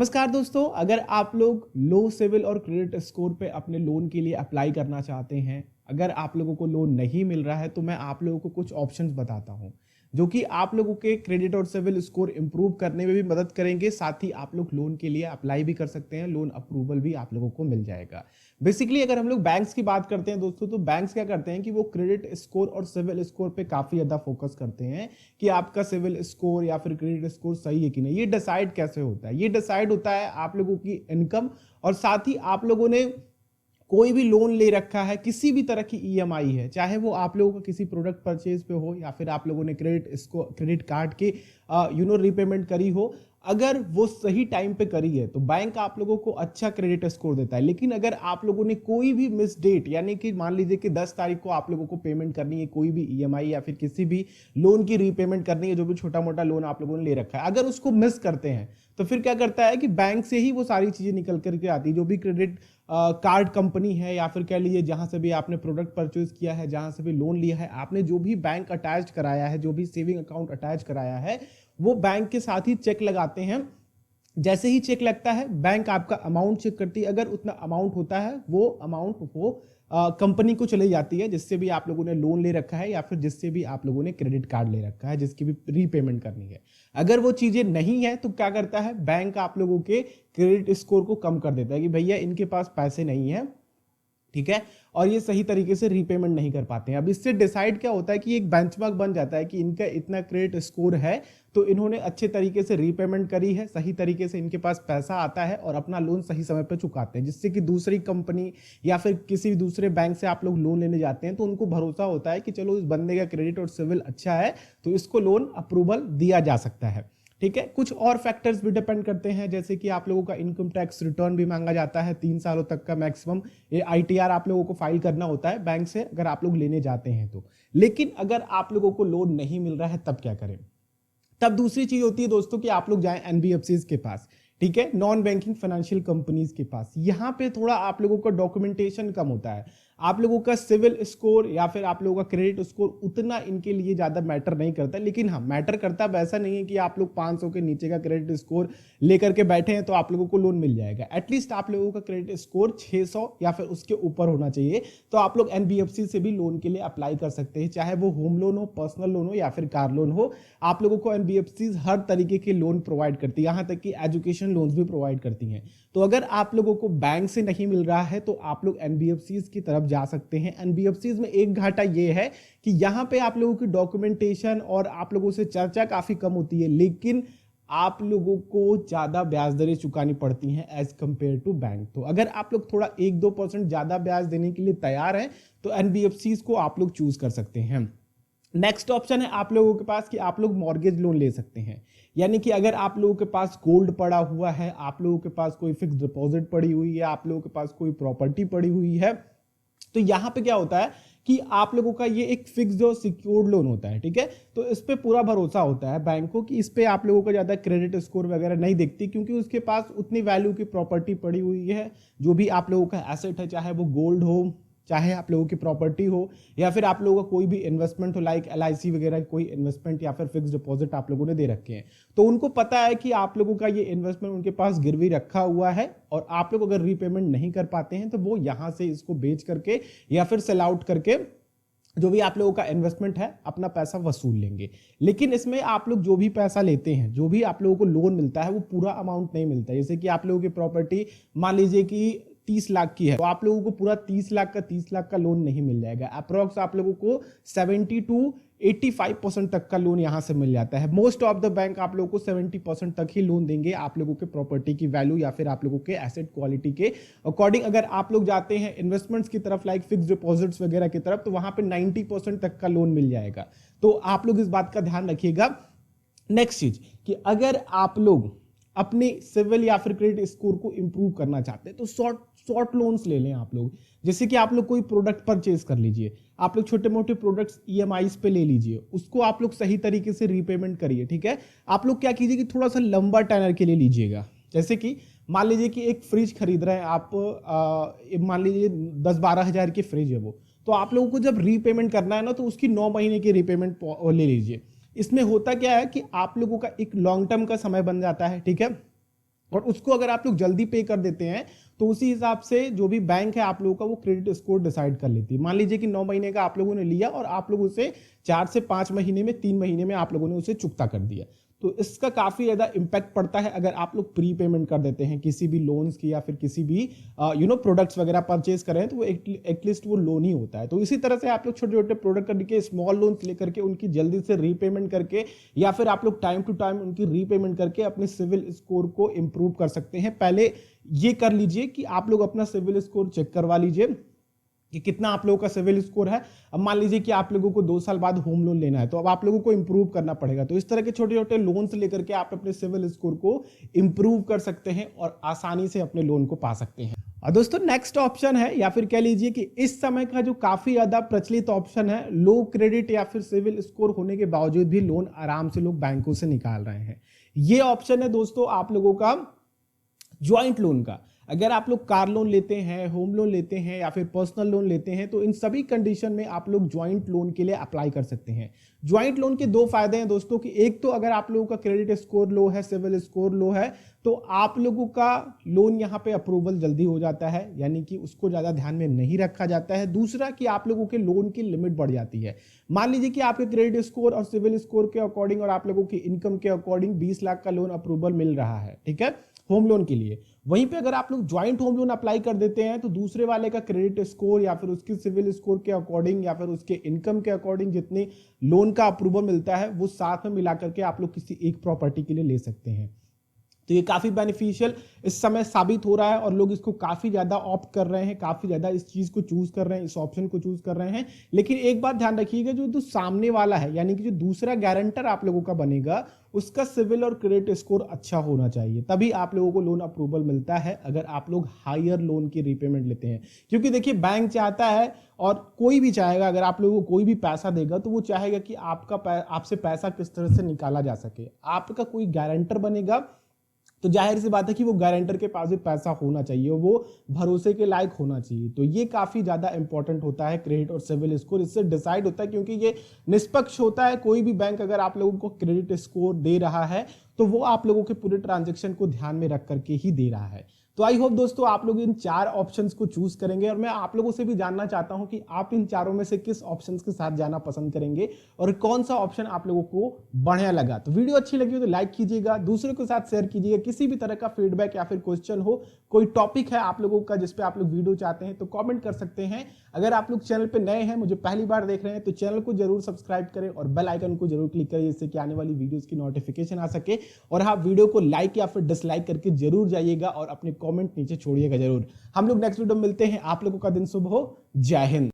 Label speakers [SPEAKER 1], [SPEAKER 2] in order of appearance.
[SPEAKER 1] नमस्कार दोस्तों, अगर आप लोग लो सिविल और क्रेडिट स्कोर पे अपने लोन के लिए अप्लाई करना चाहते हैं, अगर आप लोगों को लोन नहीं मिल रहा है तो मैं आप लोगों को कुछ ऑप्शंस बताता हूं जो कि आप लोगों के क्रेडिट और सिविल स्कोर इंप्रूव करने में भी मदद करेंगे। साथ ही आप लोग लोन के लिए अप्लाई भी कर सकते हैं, लोन अप्रूवल भी आप लोगों को मिल जाएगा। बेसिकली अगर हम लोग बैंक्स की बात करते हैं दोस्तों, तो बैंक्स क्या करते हैं कि वो क्रेडिट स्कोर और सिविल स्कोर पे काफी ज्यादा फोकस करते हैं कि आपका सिविल स्कोर या फिर क्रेडिट स्कोर सही है कि नहीं। ये डिसाइड कैसे होता है? ये डिसाइड होता है आप लोगों की इनकम और साथ ही आप लोगों ने कोई भी लोन ले रखा है, किसी भी तरह की ईएमआई है, चाहे वो आप लोगों का किसी प्रोडक्ट परचेज पे हो या फिर आप लोगों ने क्रेडिट कार्ड के रीपेमेंट करी हो। अगर वो सही टाइम पे करी है तो बैंक आप लोगों को अच्छा क्रेडिट स्कोर देता है। लेकिन अगर आप लोगों ने कोई भी मिस डेट, यानी कि मान लीजिए कि 10 तारीख को आप लोगों को पेमेंट करनी है, कोई भी ईएमआई या फिर किसी भी लोन की रीपेमेंट करनी है, जो भी छोटा मोटा लोन आप लोगों ने ले रखा है, अगर उसको मिस करते हैं तो फिर क्या करता है कि बैंक से ही वो सारी चीजें निकल करके आती है। जो भी क्रेडिट कार्ड कंपनी है या फिर कह लीजिए जहां से भी आपने प्रोडक्ट परचेज किया है, जहां से भी लोन लिया है, आपने जो भी बैंक अटैच कराया है, जो भी सेविंग अकाउंट अटैच कराया है, वो बैंक के साथ ही चेक लगाते हैं। जैसे ही चेक लगता है बैंक आपका अमाउंट चेक करती है। अगर उतना अमाउंट होता है वो अमाउंट वो कंपनी को चली जाती है, जिससे भी आप लोगों ने लोन ले रखा है या फिर जिससे भी आप लोगों ने क्रेडिट कार्ड ले रखा है, जिसकी भी रीपेमेंट करनी है। अगर वो चीजें नहीं है तो क्या करता है, बैंक आप लोगों के क्रेडिट स्कोर को कम कर देता है कि भैया इनके पास पैसे नहीं है, ठीक है, और ये सही तरीके से रीपेमेंट नहीं कर पाते हैं। अब इससे डिसाइड क्या होता है कि एक बेंचमार्क बन जाता है कि इनका इतना क्रेडिट स्कोर है तो इन्होंने अच्छे तरीके से रीपेमेंट करी है, सही तरीके से इनके पास पैसा आता है और अपना लोन सही समय पर चुकाते हैं, जिससे कि दूसरी कंपनी या फिर किसी भी दूसरे बैंक से आप लोग लोन लेने जाते हैं तो उनको भरोसा होता है कि चलो इस बंदे का क्रेडिट और सिविल अच्छा है तो इसको लोन अप्रूवल दिया जा सकता है। ठीक है, कुछ और फैक्टर्स भी डिपेंड करते हैं, जैसे कि आप लोगों का इनकम टैक्स रिटर्न भी मांगा जाता है 3 सालों तक का मैक्सिमम। ये आईटीआर आप लोगों को फाइल करना होता है बैंक से अगर आप लोग लेने जाते हैं तो। लेकिन अगर आप लोगों को लोन नहीं मिल रहा है तब क्या करें? तब दूसरी चीज होती है दोस्तों कि आप लोग जाएं एनबीएफसीज के पास, ठीक है, नॉन बैंकिंग फाइनेंशियल कंपनीज के पास। यहां पे थोड़ा आप लोगों का डॉक्यूमेंटेशन कम होता है, आप लोगों का सिविल स्कोर या फिर आप लोगों का क्रेडिट स्कोर उतना इनके लिए ज्यादा मैटर नहीं करता। लेकिन हाँ, मैटर करता है। ऐसा नहीं है कि आप लोग 500 के नीचे का क्रेडिट स्कोर लेकर के बैठे हैं तो आप लोगों को लोन मिल जाएगा। एटलीस्ट आप लोगों का क्रेडिट स्कोर 600 या फिर उसके ऊपर होना चाहिए, तो आप लोग एनबीएफसी से भी लोन के लिए अप्लाई कर सकते हैं, चाहे वो होम लोन हो, पर्सनल लोन हो या फिर कार लोन हो। आप लोगों को एनबीएफसी हर तरीके के लोन प्रोवाइड करती है, यहां तक कि एजुकेशन लोन्स भी प्रोवाइड करती हैं। तो अगर आप लोगों को बैंक से नहीं मिल रहा है तो आप लोग एनबीएफसीज की तरफ जा सकते हैं। एनबीएफसीज में एक घाटा यह है कि यहां पे आप लोगों की डॉक्यूमेंटेशन और आप लोगों से चर्चा काफी कम होती है, लेकिन आप लोगों को ज्यादा ब्याज दरें चुकानी पड़ती हैं एज कंपेयर टू बैंक। तो अगर आप लोग थोड़ा 1-2% ज्यादा ब्याज देने के लिए तैयार हैं तो एनबीएफसीज को आप लोग चूज कर सकते हैं। नेक्स्ट ऑप्शन है आप लोगों के पास कि आप लोग मॉर्गेज लोन ले सकते हैं, यानी कि अगर आप लोगों के पास गोल्ड पड़ा हुआ है, आप लोगों के पास कोई फिक्स डिपॉजिट पड़ी हुई है, आप लोगों के पास कोई प्रॉपर्टी पड़ी हुई है, तो यहां पे क्या होता है कि आप लोगों का ये एक फिक्स्ड और सिक्योर्ड लोन होता है, ठीक है। तो इस पे पूरा भरोसा होता है बैंक को कि इस पे आप लोगों का ज्यादा क्रेडिट स्कोर वगैरह नहीं दिखती, क्योंकि उसके पास उतनी वैल्यू की प्रॉपर्टी पड़ी हुई है। जो भी आप लोगों का एसेट है, चाहे वो गोल्ड हो, चाहे आप लोगों की प्रॉपर्टी हो, या फिर आप लोगों का कोई भी इन्वेस्टमेंट हो, लाइक एलआईसी वगैरह कोई इन्वेस्टमेंट या फिर फिक्स डिपॉजिट आप लोगों ने दे रखे हैं, तो उनको पता है कि आप लोगों का ये इन्वेस्टमेंट उनके पास गिरवी रखा हुआ है और आप लोग अगर रीपेमेंट नहीं कर पाते हैं तो वो यहां से इसको बेच करके या फिर सेल आउट करके जो भी आप लोगों का इन्वेस्टमेंट है अपना पैसा वसूल लेंगे। लेकिन इसमें आप लोग जो भी पैसा लेते हैं, जो भी आप लोगों को लोन मिलता है, वो पूरा अमाउंट नहीं मिलता है। जैसे कि आप लोगों की प्रॉपर्टी मान लीजिए कि 30 लाख की है, तो आप लोगों को पूरा 30 लाख का लोन नहीं मिल जाएगा। अप्रोक्स आप लोगों को 70 to 85% तक का लोन यहां से मिल जाता है। मोस्ट ऑफ द बैंक आप लोगों को 70% तक ही लोन देंगे आप लोगों के प्रॉपर्टी की वैल्यू या फिर आप लोगों के एसेट क्वालिटी के अकॉर्डिंग। अगर आप लोग जाते हैं इन्वेस्टमेंट्स की तरफ, लाइक फिक्स डिपॉजिट्स वगैरह की तरफ, तो वहां पे 90% तक का लोन मिल जाएगा। तो आप लोग इस बात का ध्यान रखिएगा। नेक्स्ट चीज कि अगर आप लोग अपने सिविल या फिर क्रेडिट स्कोर को इंप्रूव करना चाहते हैं तो शॉर्ट लोन्स ले लें आप लोग। जैसे कि आप लोग कोई प्रोडक्ट परचेज कर लीजिए, आप लोग छोटे मोटे प्रोडक्ट्स ईएमआईज पे ले लीजिए, उसको आप लोग सही तरीके से रीपेमेंट करिए, ठीक है। आप लोग क्या कीजिए कि थोड़ा सा लंबा टेनर के लिए लीजिएगा। जैसे कि मान लीजिए कि एक फ्रिज खरीद रहे हैं आप, मान लीजिए 10-12 हजार की फ्रिज है वो, तो आप लोगों को जब रीपेमेंट करना है ना तो उसकी 9 महीने की रीपेमेंट ले लीजिए। इसमें होता क्या है कि आप लोगों का एक लॉन्ग टर्म का समय बन जाता है, ठीक है। और उसको अगर आप लोग जल्दी पे कर देते हैं तो उसी हिसाब से जो भी बैंक है आप लोगों का वो क्रेडिट स्कोर डिसाइड कर लेती है। मान लीजिए कि 9 महीने का आप लोगों ने लिया और आप लोग उसे 4 से 5 महीने में, 3 महीने में आप लोगों ने उसे चुकता कर दिया, तो इसका काफी ज्यादा इंपैक्ट पड़ता है अगर आप लोग प्री पेमेंट कर देते हैं किसी भी लोन्स की या फिर किसी भी प्रोडक्ट्स वगैरह परचेज करें तो वो एटलीस्ट वो लोन ही होता है। तो इसी तरह से आप लोग छोटे छोटे प्रोडक्ट करके स्मॉल लोन्स लेकर के उनकी जल्दी से रीपेमेंट करके या फिर आप लोग टाइम टू टाइम उनकी रीपेमेंट करके अपने सिविल स्कोर को इंप्रूव कर सकते हैं। पहले ये कर लीजिए कि आप लोग अपना सिविल स्कोर चेक करवा लीजिए कि कितना आप लोगों का सिविल स्कोर है। अब मान लीजिए कि आप लोगों को 2 साल बाद होम लोन लेना है तो अब आप लोगों को इंप्रूव करना पड़ेगा। तो इस तरह के छोटे छोटे लोन्स लेकर के आप अपने सिविल स्कोर को इंप्रूव कर सकते हैं और आसानी से अपने लोन को पा सकते हैं। और दोस्तों नेक्स्ट ऑप्शन है या फिर कह लीजिए कि इस समय का जो काफी ज्यादा प्रचलित ऑप्शन है, लो क्रेडिट या फिर सिविल स्कोर होने के बावजूद भी लोन आराम से लोग बैंकों से निकाल रहे हैं। ये ऑप्शन है दोस्तों आप लोगों का ज्वाइंट लोन का। अगर आप लोग कार लोन लेते हैं, होम लोन लेते हैं या फिर पर्सनल लोन लेते हैं तो इन सभी कंडीशन में आप लोग ज्वाइंट लोन के लिए अप्लाई कर सकते हैं। ज्वाइंट लोन के 2 फायदे हैं दोस्तों कि एक तो अगर आप लोगों का क्रेडिट स्कोर लो है, सिविल स्कोर लो है, तो आप लोगों का लोन यहाँ पे अप्रूवल जल्दी हो जाता है, यानी कि उसको ज्यादा ध्यान में नहीं रखा जाता है। दूसरा कि आप लोगों के लोन की लिमिट बढ़ जाती है। मान लीजिए कि आपके क्रेडिट स्कोर और सिविल स्कोर के अकॉर्डिंग और आप लोगों की इनकम के अकॉर्डिंग 20 लाख का लोन अप्रूवल मिल रहा है, ठीक है, होम लोन के लिए। वहीं पे अगर आप लोग ज्वाइंट होम लोन अप्लाई कर देते हैं तो दूसरे वाले का क्रेडिट स्कोर या फिर उसकी सिविल स्कोर के अकॉर्डिंग या फिर उसके इनकम के अकॉर्डिंग जितने लोन का अप्रूवल मिलता है वो साथ में मिला करके आप लोग किसी एक प्रॉपर्टी के लिए ले सकते हैं। तो ये काफी बेनिफिशियल इस समय साबित हो रहा है और लोग इसको काफी ज्यादा ऑप्ट कर रहे हैं, काफी ज्यादा इस चीज को चूज कर रहे हैं, इस ऑप्शन को चूज कर रहे हैं। लेकिन एक बात ध्यान रखिएगा, जो सामने वाला है यानी कि जो दूसरा गारंटर आप लोगों का बनेगा उसका सिविल और क्रेडिट स्कोर अच्छा होना चाहिए, तभी आप लोगों को लोन अप्रूवल मिलता है अगर आप लोग हायर लोन की रीपेमेंट लेते हैं। क्योंकि देखिए बैंक चाहता है और कोई भी चाहेगा, अगर आप लोगों को कोई भी पैसा देगा तो वो चाहेगा कि आपसे पैसा किस तरह से निकाला जा सके। आपका कोई गारंटर बनेगा तो जाहिर सी बात है कि वो गारंटर के पास भी पैसा होना चाहिए, वो भरोसे के लायक होना चाहिए। तो ये काफी ज्यादा इंपॉर्टेंट होता है क्रेडिट और सिविल स्कोर, इससे डिसाइड होता है क्योंकि ये निष्पक्ष होता है। कोई भी बैंक अगर आप लोगों को क्रेडिट स्कोर दे रहा है तो वो आप लोगों के पूरे ट्रांजेक्शन को ध्यान में रख करके ही दे रहा है। तो आई होप दोस्तों आप लोग इन 4 ऑप्शंस को चूज करेंगे और मैं आप लोगों से भी जानना चाहता हूं कि आप इन चारों में से किस ऑप्शंस के साथ जाना पसंद करेंगे और कौन सा ऑप्शन आप लोगों को बढ़िया लगा। तो वीडियो अच्छी लगी हो तो लाइक कीजिएगा, दूसरों के साथ शेयर कीजिएगा। किसी भी तरह का फीडबैक या फिर क्वेश्चन हो, कोई टॉपिक है आप लोगों का जिसपे आप लोग वीडियो चाहते हैं तो कॉमेंट कर सकते हैं। अगर आप लोग चैनल पर नए हैं, मुझे पहली बार देख रहे हैं, तो चैनल को जरूर सब्सक्राइब करें और बेल आइकन को जरूर क्लिक करें जिससे कि आने वाली वीडियोस की नोटिफिकेशन आ सके। और हाँ, वीडियो को लाइक या फिर डिसलाइक करके जरूर जाइएगा और अपने कॉमेंट नीचे छोड़िएगा जरूर। हम लोग नेक्स्ट वीडियो में मिलते हैं। आप लोगों का दिन शुभ हो। जय हिंद।